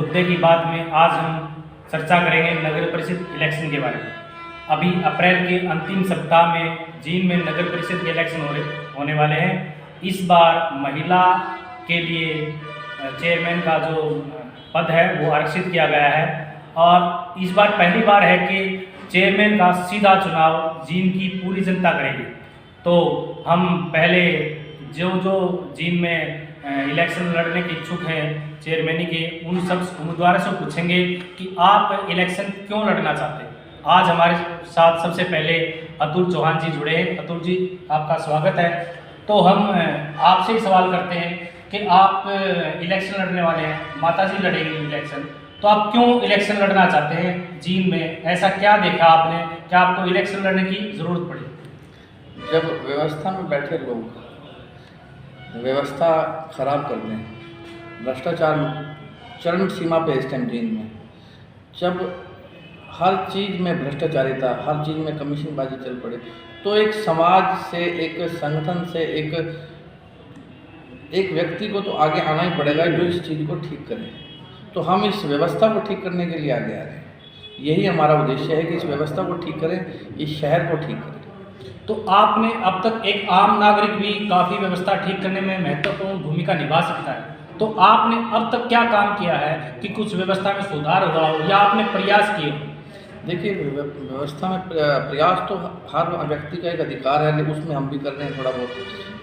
मुद्दे की बात में आज हम चर्चा करेंगे नगर परिषद इलेक्शन के बारे में। अभी अप्रैल के अंतिम सप्ताह में जींद में नगर परिषद के इलेक्शन होने वाले हैं। इस बार महिला के लिए चेयरमैन का जो पद है वो आरक्षित किया गया है और इस बार पहली बार है कि चेयरमैन का सीधा चुनाव जींद की पूरी जनता करेगी। तो हम पहले जो जींद में इलेक्शन लड़ने के इच्छुक हैं चेयरमैनी के, उन सब उम्मीदवारों से पूछेंगे कि आप इलेक्शन क्यों लड़ना चाहते हैं। आज हमारे साथ सबसे पहले अतुल चौहान जी जुड़े हैं। अतुल जी, आपका स्वागत है। तो हम आपसे ही सवाल करते हैं कि आप इलेक्शन लड़ने वाले हैं, माताजी लड़ेंगे इलेक्शन, तो आप क्यों इलेक्शन लड़ना चाहते हैं जींद में? ऐसा क्या देखा आपने कि आपको इलेक्शन लड़ने की ज़रूरत पड़ी? जब व्यवस्था में बैठे लोग व्यवस्था खराब कर दें, भ्रष्टाचार चरम सीमा पे इस टाइम जींद में, जब हर चीज़ में भ्रष्टाचारिता, हर चीज़ में कमीशनबाजी चल पड़े, तो एक समाज से, एक संगठन से, एक व्यक्ति को तो आगे आना ही पड़ेगा जो इस चीज़ को ठीक करे। तो हम इस व्यवस्था को ठीक करने के लिए आगे आ रहे हैं। यही हमारा उद्देश्य है कि इस व्यवस्था को ठीक करें, इस शहर को ठीक करें। तो आपने अब तक, एक आम नागरिक भी काफ़ी व्यवस्था ठीक करने में महत्वपूर्ण भूमिका निभा सकता है, तो आपने अब तक क्या काम किया है कि कुछ व्यवस्था में सुधार हुआ हो या आपने प्रयास किए? देखिए, व्यवस्था में प्रयास तो हर व्यक्ति का एक अधिकार है, लेकिन उसमें हम भी कर रहे हैं थोड़ा बहुत।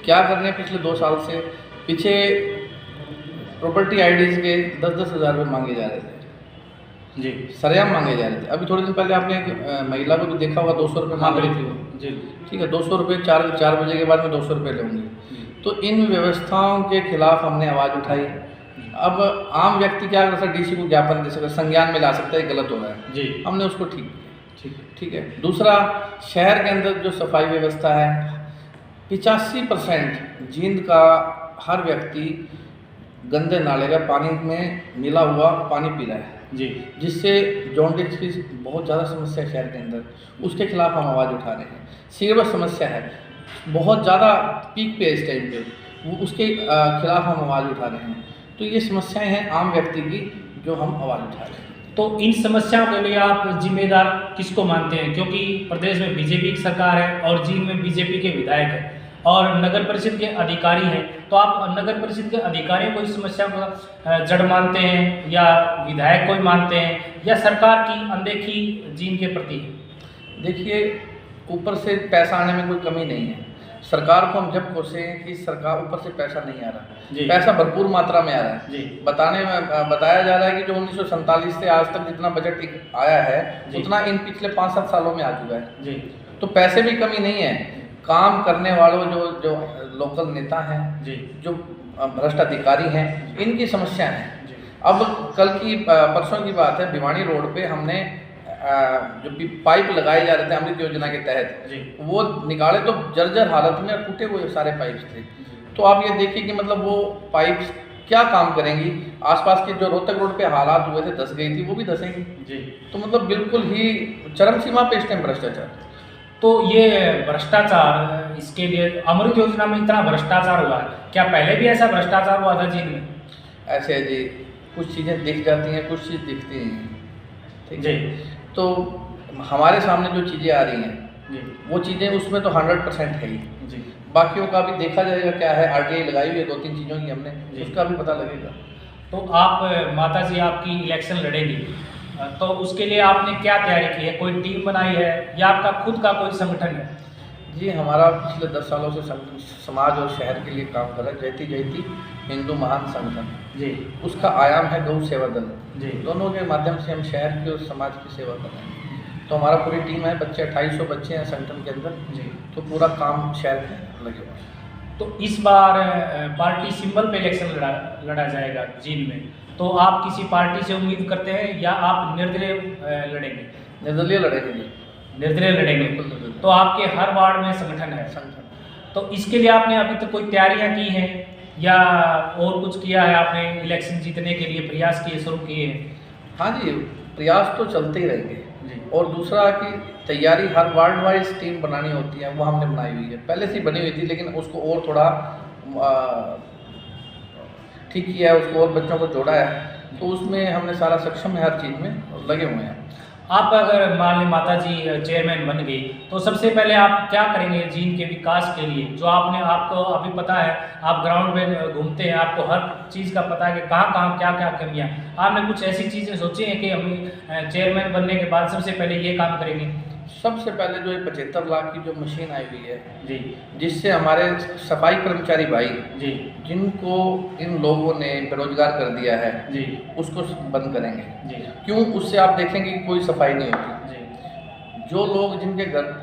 क्या कर रहे हैं, पिछले 2 साल से पीछे प्रॉपर्टी आईडीज़ के 10-10 हज़ार रुपये मांगे जा रहे थे जी, सरेआम मांगे जा रहे थे। अभी थोड़े दिन पहले आपने एक महिला को भी देखा होगा, 200 रुपये मांग रही थी वो जी। ठीक है, 200 रुपये 4 बजे के बाद में 200 रुपये लूँगी। तो इन व्यवस्थाओं के खिलाफ हमने आवाज़ उठाई। अब आम व्यक्ति क्या कर सकता है, डीसी को ज्ञापन दे सकता है, संज्ञान में ला सकता है गलत हो रहा है जी, हमने उसको ठीक है। दूसरा, शहर के अंदर जो सफाई व्यवस्था है, 85% जींद का हर व्यक्ति गंदे नाले का पानी में मिला हुआ पानी पी रहा है जी, जिससे जॉन्डिस की बहुत ज़्यादा समस्या है शहर के अंदर। उसके खिलाफ हम आवाज़ उठा रहे हैं। सीवर समस्या है, बहुत ज़्यादा पीक पे इस टाइम पे, वो उसके खिलाफ हम आवाज़ उठा रहे हैं। तो ये समस्याएं हैं आम व्यक्ति की जो हम आवाज़ उठा रहे हैं। तो इन समस्याओं के लिए आप जिम्मेदार किसको मानते हैं? क्योंकि प्रदेश में बीजेपी की सरकार है और जींद में बीजेपी के विधायक हैं और नगर परिषद के अधिकारी हैं, तो आप नगर परिषद के अधिकारियों को इस समस्या को जड़ मानते हैं या विधायक को ही मानते हैं या सरकार की अनदेखी जींद के प्रति है? देखिए, ऊपर से पैसा आने में कोई कमी नहीं है। सरकार को हम जब कोसे कि सरकार ऊपर से पैसा नहीं आ रहा, पैसा भरपूर मात्रा में आ रहा है। बताया जा रहा है कि जो 1947 से आज तक जितना बजट आया है उतना इन पिछले 5-7 सालों में आ चुका है। तो पैसे भी कमी नहीं है, काम करने वालों जो लोकल नेता हैं, जो भ्रष्ट अधिकारी हैं, इनकी समस्या है। अब परसों की बात है, भिवानी रोड पे हमने जो भी पाइप लगाए जा रहे थे अमृत योजना के तहत, वो निकाले तो जर्जर हालत में टूटे हुए सारे पाइप्स थे। तो आप ये देखिए कि मतलब वो पाइप्स क्या काम करेंगी। आसपास के जो रोहतक रोड पे हालात हुए थे, धस गई थी, वो भी धसेंगी। तो मतलब बिल्कुल ही चरम सीमा पे इस टाइम भ्रष्टाचार। तो ये भ्रष्टाचार, इसके लिए अमृत योजना में इतना भ्रष्टाचार हुआ है, क्या पहले भी ऐसा भ्रष्टाचार हुआ था जींद में? ऐसे है जी, कुछ चीज़ें दिख जाती हैं, कुछ चीज़ दिखती नहीं, ठीक है। तो हमारे सामने जो चीज़ें आ रही हैं वो चीज़ें उसमें तो 100% है ही। बाकियों का भी देखा जाएगा क्या है। RTI लगाई हुई है 2-3 चीज़ों की हमने, उसका भी पता लगेगा। तो आप माताजी आपकी इलेक्शन लड़ेंगी, तो उसके लिए आपने क्या तैयारी की है? कोई टीम बनाई है या आपका खुद का कोई संगठन है? जी, हमारा पिछले 10 सालों से समाज और शहर के लिए काम कर रहा है जयती हिंदू महान संगठन जी। उसका आयाम है गौ सेवा दल जी। दोनों के माध्यम से हम शहर की और समाज की सेवा कर रहे हैं। तो हमारा पूरी टीम है, बच्चे 2800 बच्चे हैं संगठन के अंदर जी। तो पूरा काम शहर के लगे हुए हैं। तो इस बार पार्टी सिंबल पे इलेक्शन लड़ा जाएगा जींद में, तो आप किसी पार्टी से उम्मीद करते हैं या आप निर्दलीय लड़ेंगे? निर्दलीय लड़ेंगे जी, निर्दलीय लड़ेंगे। तो आपके हर वार्ड में संगठन है? तो इसके लिए आपने अभी तक कोई तैयारियां की हैं या और कुछ किया है आपने? इलेक्शन जीतने के लिए प्रयास किए, शुरू किए हैं? हाँ जी, प्रयास तो चलते ही रहेंगे। और दूसरा कि तैयारी हर वार्ड वाइज टीम बनानी होती है, वो हमने बनाई हुई है, पहले से ही बनी हुई थी, लेकिन उसको और थोड़ा ठीक किया है, उसको और बच्चों को जोड़ा है तो उसमें हमने सारा सक्षम है, हर चीज़ में और लगे हुए हैं। आप अगर मान ली माता जी चेयरमैन बन गई तो सबसे पहले आप क्या करेंगे जींद के विकास के लिए? जो आपको अभी पता है, आप ग्राउंड में घूमते हैं, आपको हर चीज़ का पता है कि कहाँ कहाँ क्या क्या कमियाँ। आपने कुछ ऐसी चीज़ें सोची हैं कि हम चेयरमैन बनने के बाद सबसे पहले ये काम करेंगे? सबसे पहले जो 75 लाख की जो मशीन आई हुई है जी, जिससे हमारे सफाई कर्मचारी भाई जी, जिनको इन लोगों ने बेरोजगार कर दिया है जी, उसको बंद करेंगे। जी, क्यों? उससे आप देखेंगे कि कोई सफाई नहीं होती। जी, जो लोग जिनके घर,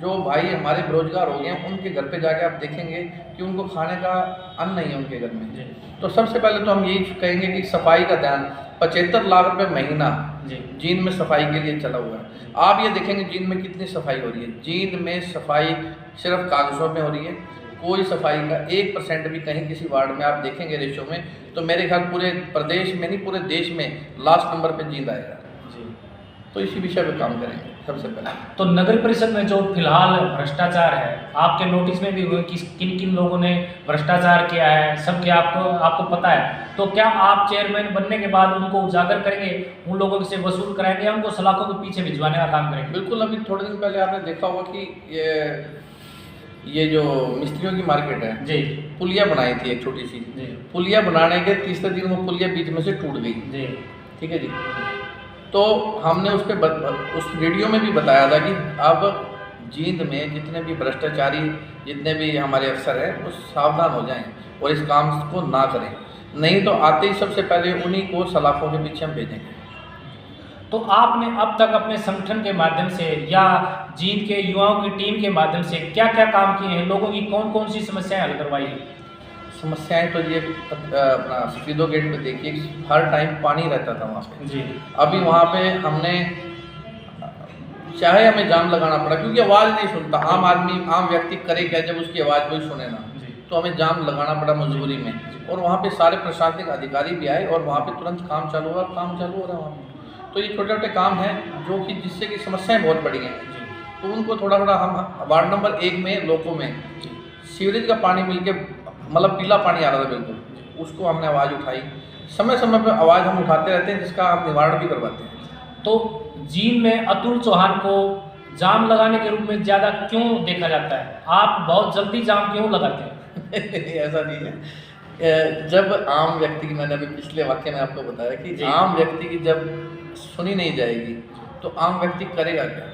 जो भाई हमारे बेरोजगार हो गए हैं, उनके घर पे जाके आप देखेंगे कि उनको खाने का अन्न नहीं है उनके घर में। जी, तो सबसे पहले तो हम यही कहेंगे कि सफाई का ध्यान, 75 लाख रुपए महीना जी, जींद में सफाई के लिए चला हुआ है। आप ये देखेंगे जींद में कितनी सफाई हो रही है। जींद में सफाई सिर्फ कागजों में हो रही है, कोई सफाई का 1% भी कहीं किसी वार्ड में आप देखेंगे रेशो में, तो मेरे ख्याल पूरे प्रदेश में नहीं पूरे देश में लास्ट नंबर पे जींद आएगा। जी। तो इसी विषय पे काम करेंगे सबसे पहले। तो नगर परिषद में जो फिलहाल भ्रष्टाचार है, आपके नोटिस में भी हुए कि किन किन लोगों ने भ्रष्टाचार किया है, सब क्या आपको पता है। तो क्या आप चेयरमैन बनने के बाद उनको उजागर करेंगे, उन लोगों से वसूल कराएंगे या उनको सलाखों के पीछे भिजवाने का काम करेंगे? बिल्कुल। अभी थोड़े दिन पहले आपने देखा होगा कि ये जो मिस्त्रियों की मार्केट है, जी, पुलिया बनाई थी एक छोटी सी। जी, पुलिया बनाने के तीसरे दिन वो पुलिया बीच में से टूट गई। जी, ठीक है जी। तो हमने उस पर उस वीडियो में भी बताया था कि अब जींद में जितने भी भ्रष्टाचारी, जितने भी हमारे अफसर हैं, वो सावधान हो जाएं और इस काम को ना करें, नहीं तो आते ही सबसे पहले उन्हीं को सलाखों के पीछे हम भेजेंगे। तो आपने अब तक अपने संगठन के माध्यम से या जींद के युवाओं की टीम के माध्यम से क्या क्या काम किए हैं? लोगों की कौन कौन सी समस्याएं हल करवाई हैं? समस्याएं तो ये अपना सफीदो गेट पे देखिए, हर टाइम पानी रहता था वहाँ पे। जी, अभी वहाँ पे हमने चाहे हमें जाम लगाना पड़ा, क्योंकि आवाज़ नहीं सुनता आम आदमी, आम व्यक्ति करे क्या जब उसकी आवाज़ कोई सुने ना। जी, तो हमें जाम लगाना पड़ा मजबूरी में, और वहाँ पे सारे प्रशासनिक अधिकारी भी आए और वहाँ पे तुरंत काम चालू हुआ, काम चालू हो रहा है वहाँ पे। तो ये छोटे छोटे काम हैं जो कि जिससे कि समस्याएं बहुत बड़ी हैं, जी, तो उनको थोड़ा थोड़ा हम वार्ड नंबर 1 में लोगों में सीवरेज का पानी मिल के मतलब पीला पानी आ रहा था बिल्कुल, उसको हमने आवाज़ उठाई। समय समय पर आवाज़ हम उठाते रहते हैं, जिसका हम निवारण भी करवाते हैं। तो जींद में अतुल चौहान को जाम लगाने के रूप में ज़्यादा क्यों देखा जाता है? आप बहुत जल्दी जाम क्यों लगाते हैं? ऐसा नहीं है। जब आम व्यक्ति की, मैंने अभी पिछले वाक्य में आपको बताया कि जी। आम व्यक्ति की जब सुनी नहीं जाएगी तो आम व्यक्ति करेगा क्या?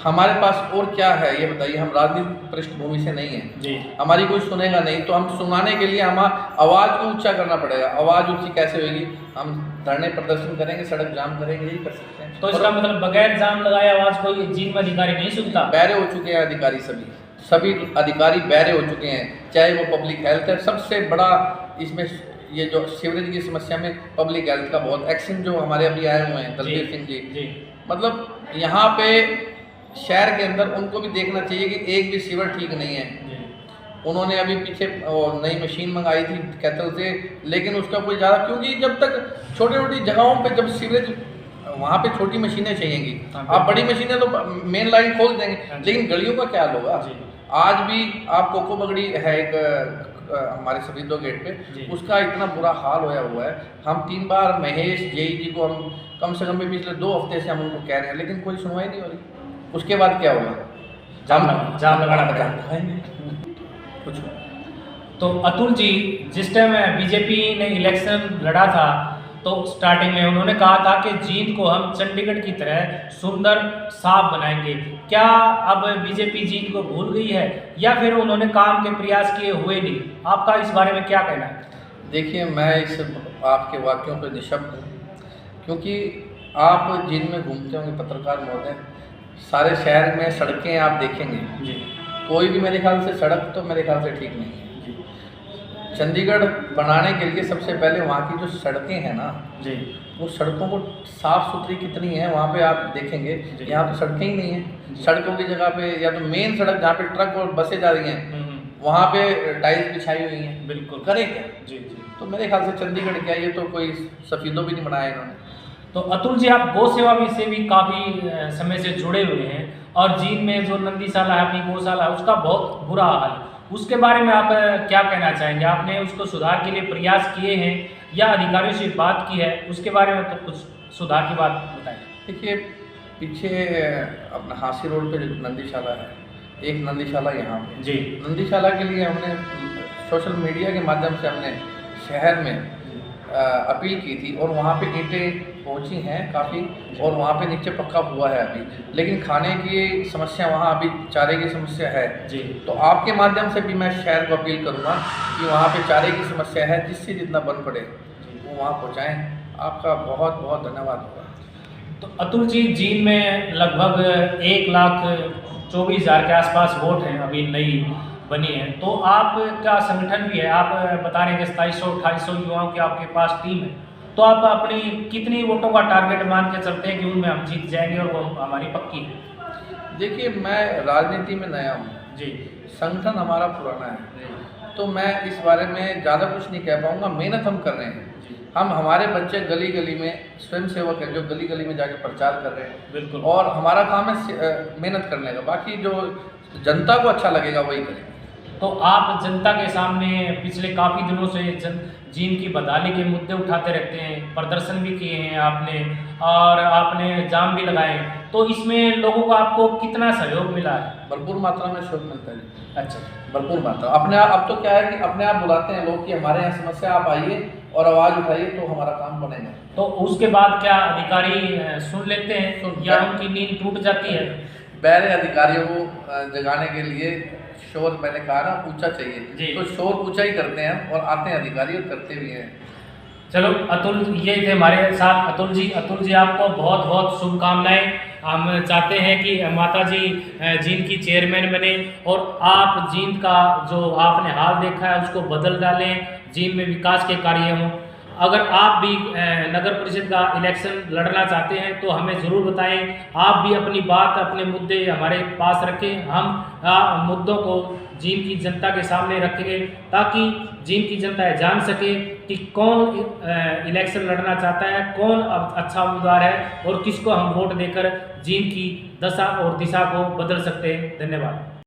हमारे पास और क्या है ये बताइए? हम राजनीतिक पृष्ठभूमि से नहीं है, जी, हमारी कोई सुनेगा नहीं, तो हम सुनाने के लिए हम आवाज़ को ऊंचा करना पड़ेगा। आवाज़ ऊंची कैसे होगी? हम धरने प्रदर्शन करेंगे, सड़क जाम करेंगे, यही कर सकते हैं। तो इसका मतलब बगैर जाम लगाए आवाज़ कोई जींद में अधिकारी नहीं सुनता? बहरे हो चुके हैं अधिकारी, सभी अधिकारी बहरे हो चुके हैं, चाहे वो पब्लिक हेल्थ है। सबसे बड़ा इसमें ये जो सीवरेज की समस्या में पब्लिक हेल्थ का बहुत एक्शन, जो हमारे अभी आए हुए हैं दलबीर सिंह जी, जी, मतलब यहाँ पे शहर के अंदर उनको भी देखना चाहिए कि एक भी सीवर ठीक नहीं है। जी, उन्होंने अभी पीछे नई मशीन मंगाई थी कैथल से, लेकिन उसका कोई ज़्यादा, क्योंकि जब तक छोटी छोटी जगहों पे जब सीवरेज, वहाँ पे छोटी मशीनें चाहिएंगी। हाँ, आप बड़ी मशीनें तो मेन लाइन खोल देंगे, हाँ, लेकिन गलियों का क्या हाल होगा? जी, आज भी आप कोको बगड़ी है एक हमारे सफीदो गेट जी। पे, उसका इतना बुरा हाल होया हुआ है। हम 3 बार महेश जेई जी को हम कम से कम भी पिछले 2 हफ्ते से हम उनको कह रहे हैं, लेकिन कोई सुनवाई नहीं हो रही। उसके बाद क्या होगा? जाम लगाना पड़ेगा। कुछ तो अतुल जी, जिस टाइम बीजेपी ने इलेक्शन लड़ा था तो स्टार्टिंग में उन्होंने कहा था कि जींद को हम चंडीगढ़ की तरह सुंदर साफ बनाएंगे। क्या अब बीजेपी जींद को भूल गई है या फिर उन्होंने काम के प्रयास किए हुए नहीं? आपका इस बारे में क्या कहना है? देखिए, मैं इस आपके वाक्यों पर निशब्द हूँ, क्योंकि आप जींद में घूमते होंगे पत्रकार महोदय, सारे शहर में सड़कें आप देखेंगे जी, कोई भी मेरे ख्याल से सड़क तो मेरे ख्याल से ठीक नहीं है। जी, चंडीगढ़ बनाने के लिए सबसे पहले वहाँ की जो सड़कें हैं ना, जी, वो सड़कों को साफ़ सुथरी कितनी है वहाँ पे आप देखेंगे। जी। यहाँ तो सड़कें ही नहीं हैं। सड़कों की जगह पे या तो मेन सड़क जहाँ पे ट्रक और बसें जा रही हैं, वहाँ पे टाइल्स बिछाई हुई हैं। बिल्कुल, करे क्या? जी, जी। तो मेरे ख्याल से चंडीगढ़ क्या, ये तो कोई सफीदों भी नहीं बनाया इन्होंने। तो अतुल जी, आप गौ सेवा भी से भी काफ़ी समय से जुड़े हुए हैं और जींद में जो नंदीशाला है, अपनी गौशाला है, उसका बहुत बुरा हाल है। उसके बारे में आप क्या कहना चाहेंगे? आपने उसको सुधार के लिए प्रयास किए हैं या अधिकारियों से बात की है, उसके बारे में तो कुछ सुधार की बात बताएं। देखिए, पीछे अपना हांसी रोड पे जो नंदीशाला है, एक नंदीशाला यहाँ पे जी नंदीशाला के लिए हमने सोशल मीडिया के माध्यम से हमने शहर में अपील की थी और वहाँ पे ईंटें पहुँची हैं काफ़ी, और वहाँ पे नीचे पक्का हुआ है अभी, लेकिन खाने की समस्या वहाँ अभी चारे की समस्या है जी। तो आपके माध्यम से भी मैं शहर को अपील करूँगा कि वहाँ पे चारे की समस्या है, जिससे जितना बन पड़े वो वहाँ पहुँचाएँ। आपका बहुत बहुत धन्यवाद होगा। तो अतुल जी, जींद में लगभग 1,24,000 के आसपास वोट हैं, अभी नई बनी है, तो आपका संगठन भी है, आप बता रहे हैं कि 2700-2800 युवाओं की आपके पास टीम है, तो आप अपनी कितनी वोटों का टारगेट मान के चलते हैं कि उनमें हम जीत जाएंगे और वो हमारी पक्की है? देखिए, मैं राजनीति में नया हूँ जी, संगठन हमारा पुराना है, तो मैं इस बारे में ज़्यादा कुछ नहीं कह पाऊँगा। मेहनत हम कर रहे हैं, हम हमारे बच्चे गली गली में स्वयं सेवक हैं जो गली गली में जाके प्रचार कर रहे हैं, बिल्कुल, और हमारा काम है मेहनत करने का, बाकी जो जनता को अच्छा लगेगा वही करेंगे। तो आप जनता के सामने पिछले काफ़ी दिनों से जींद की बदहाली के मुद्दे उठाते रहते हैं, प्रदर्शन भी किए हैं आपने और आपने जाम भी लगाए, तो इसमें लोगों को आपको कितना सहयोग मिला है? भरपूर मात्रा में सहयोग मिलता है जी। अच्छा, भरपूर मात्रा अपने आप, अब तो क्या है कि अपने आप बुलाते हैं लोग कि हमारे यहाँ समस्या, आप आइए और आवाज़ उठाइए तो हमारा काम बनेगा। तो उसके बाद क्या अधिकारी सुन लेते हैं या उनकी नींद टूट जाती है? पहले अधिकारियों को जगाने के लिए शोर, मैंने कहा ना, ऊंचा चाहिए, तो शोर ऊंचा ही करते हैं और आते हैं अधिकारी और करते भी हैं। चलो अतुल, ये थे हमारे साथ अतुल जी आपको बहुत बहुत शुभकामनाएं। हम चाहते हैं कि माता जी जींद की चेयरमैन बने और आप जींद का जो आपने हाल देखा है उसको बदल डालें, जींद में विकास के कार्य हों। अगर आप भी नगर परिषद का इलेक्शन लड़ना चाहते हैं तो हमें ज़रूर बताएं। आप भी अपनी बात, अपने मुद्दे हमारे पास रखें, हम मुद्दों को जींद की जनता के सामने रखेंगे ताकि जींद की जनता जान सके कि कौन इलेक्शन लड़ना चाहता है, कौन अच्छा उम्मीदवार है और किसको हम वोट देकर जींद की दशा और दिशा को बदल सकते हैं। धन्यवाद।